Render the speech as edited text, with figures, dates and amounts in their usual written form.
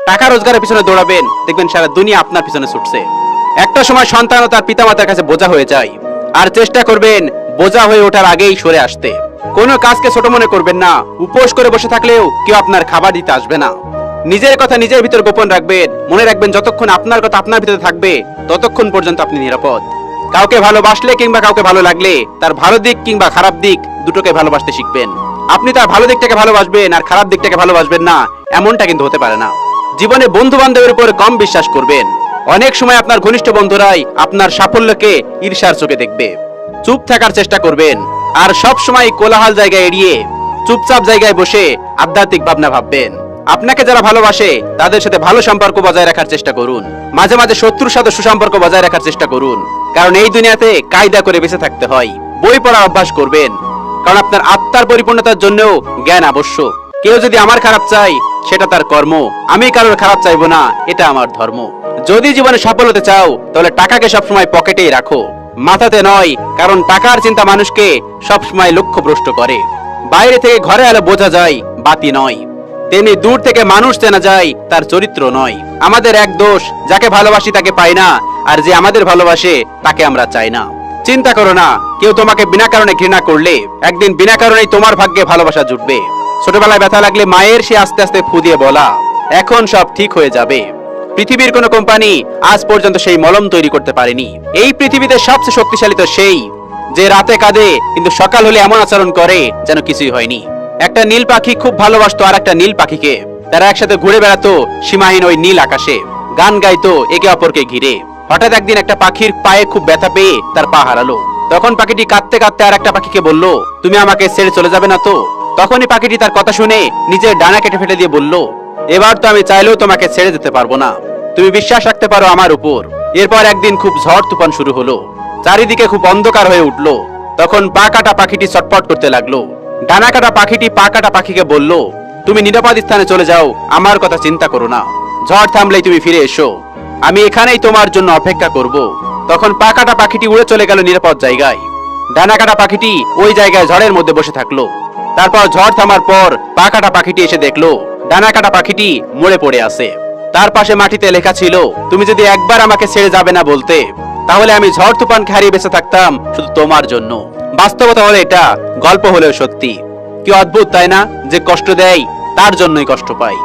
টাকা রোজগারের পিছনে দৌড়াবেন, দেখবেন সারা দুনিয়া আপনার পিছনে ছুটছে। একটা সময় সন্তান ও তার পিতামাতার কাছে বোঝা হয়ে যায়, আর চেষ্টা করবেন বোঝা হয়ে ওঠার আগেই সরে আসতে। কোনো কাজকে ছোট মনে করবেন না। উপোস করে বসে থাকলেও কেউ আপনার খাবার দিতে আসবে না। নিজের কথা নিজের ভিতর গোপন রাখবেন। মনে রাখবেন, যতক্ষণ আপনার কথা আপনার ভিতরে থাকবে ততক্ষণ পর্যন্ত আপনি নিরাপদ। কাউকে ভালোবাসলে কিংবা কাউকে ভালো লাগলে তার ভালো দিক কিংবা খারাপ দিক দুটোকে ভালোবাসতে শিখবেন। আপনি তার ভালো দিকটাকে ভালোবাসবেন আর খারাপ দিকটাকে ভালোবাসবেন না, এমনটা কিন্তু হতে পারে না। জীবনে বন্ধু বান্ধবের উপর কম বিশ্বাস করবেন। অনেক সময় আপনার ঘনিষ্ঠ বন্ধুরাই আপনার সাফল্যকে ঈর্ষার চোখে দেখবে। চুপ থাকার চেষ্টা করবেন, আর সব সময় কোলাহল জায়গায় এড়িয়ে চুপচাপ জায়গায় বসে আধ্যাত্মিক ভাবনা ভাববেন। আপনাকে যারা ভালোবাসে তাদের সাথে ভালো সম্পর্ক বজায় রাখার চেষ্টা করুন। মাঝে মাঝে শত্রুর সাথে সুসম্পর্ক বজায় রাখার চেষ্টা করুন, কারণ এই দুনিয়াতে কায়দা করে বেঁচে থাকতে হয়। বই পড়ার অভ্যাস করবেন, কারণ আপনার আত্মার পরিপূর্ণতার জন্যও জ্ঞান আবশ্যক। কেউ যদি আমার খারাপ চাই সেটা তার কর্ম, আমি কারোর খারাপ চাইবো না, এটা আমার ধর্ম। যদি জীবনে সফল হতে চাও তাহলে টাকাকে সবসময় পকেটেই রাখো, মাথাতে নয়, কারণ টাকার চিন্তা মানুষকে সবসময় লক্ষ্যভ্রষ্ট করে। বাইরে থেকে ঘরে আলো বোঝা যায়, বাতি নয়। তেমনি দূর থেকে মানুষ চেনা যায়, তার চরিত্র নয়। আমাদের এক দোষ, যাকে ভালোবাসি তাকে পাই না, আর যে আমাদের ভালোবাসে তাকে আমরা চাই না। চিন্তা করো না, কেউ তোমাকে বিনা কারণে ঘৃণা করলে একদিন বিনা কারণেই তোমার ভাগ্যে ভালোবাসা জুটবে। ছোটবেলায় ব্যথা লাগলে মায়ের সে আস্তে আস্তে ফু দিয়ে বলা, এখন সব ঠিক হয়ে যাবে। পৃথিবীর কোন কোম্পানি আজ পর্যন্ত সেই মলম তৈরি করতে পারেনি। এই পৃথিবীতে সবচেয়ে শক্তিশালী তো সেই, যে রাতে কাঁদে কিন্তু সকাল হলে এমন আচরণ করে যেন কিছুই হয়নি। একটা নীল পাখি খুব ভালোবাসতো আর একটা নীল পাখিকে। তারা একসাথে ঘুরে বেড়াতো সীমাহীন ওই নীল আকাশে, গান গাইতো একে অপরকে ঘিরে। হঠাৎ একদিন একটা পাখির পায়ে খুব ব্যথা পেয়ে তার পা হারালো। তখন পাখিটি কাঁদতে কাঁদতে আর একটা পাখিকে বলল, তুমি আমাকে ছেড়ে চলে যাবে না তো? তখনই পাখিটি তার কথা শুনে নিজের ডানা কেটে ফেলে দিয়ে বলল, এবার তো আমি চাইলেও তোমাকে ছেড়ে যেতে পারবো না, তুমি বিশ্বাস রাখতে পারো আমার উপর। এরপর একদিন খুব ঝড় তুফান শুরু হলো, চারিদিকে খুব অন্ধকার হয়ে উঠলো। তখন পা কাটা পাখিটি ছটফট করতে লাগলো। ডানা কাটা পাখিটি পা কাটা পাখিকে বলল, তুমি নিরাপদ স্থানে চলে যাও, আমার কথা চিন্তা করো না, ঝড় থামলেই তুমি ফিরে এসো, আমি এখানেই তোমার জন্য অপেক্ষা করব। তখন পা কাটা পাখিটি উড়ে চলে গেল নিরাপদ জায়গায়। ডানা কাটা পাখিটি ওই জায়গায় ঝড়ের মধ্যে বসে থাকলো। তারপর ঝড় থামার পর পা কাটা পাখিটি এসে দেখলো ডানা কাটা পাখিটি মরে পড়ে আছে। তার পাশে মাটিতে লেখা ছিল, তুমি যদি একবার আমাকে ছেড়ে যাবে না বলতে, তাহলে আমি ঝড় তুফানকে হারিয়ে বেঁচে থাকতাম শুধু তোমার জন্য। বাস্তবতা হলো এটা, গল্প হলেও সত্যি। কি অদ্ভুত তাই না, যে কষ্ট দেয় তার জন্যই কষ্ট পাই।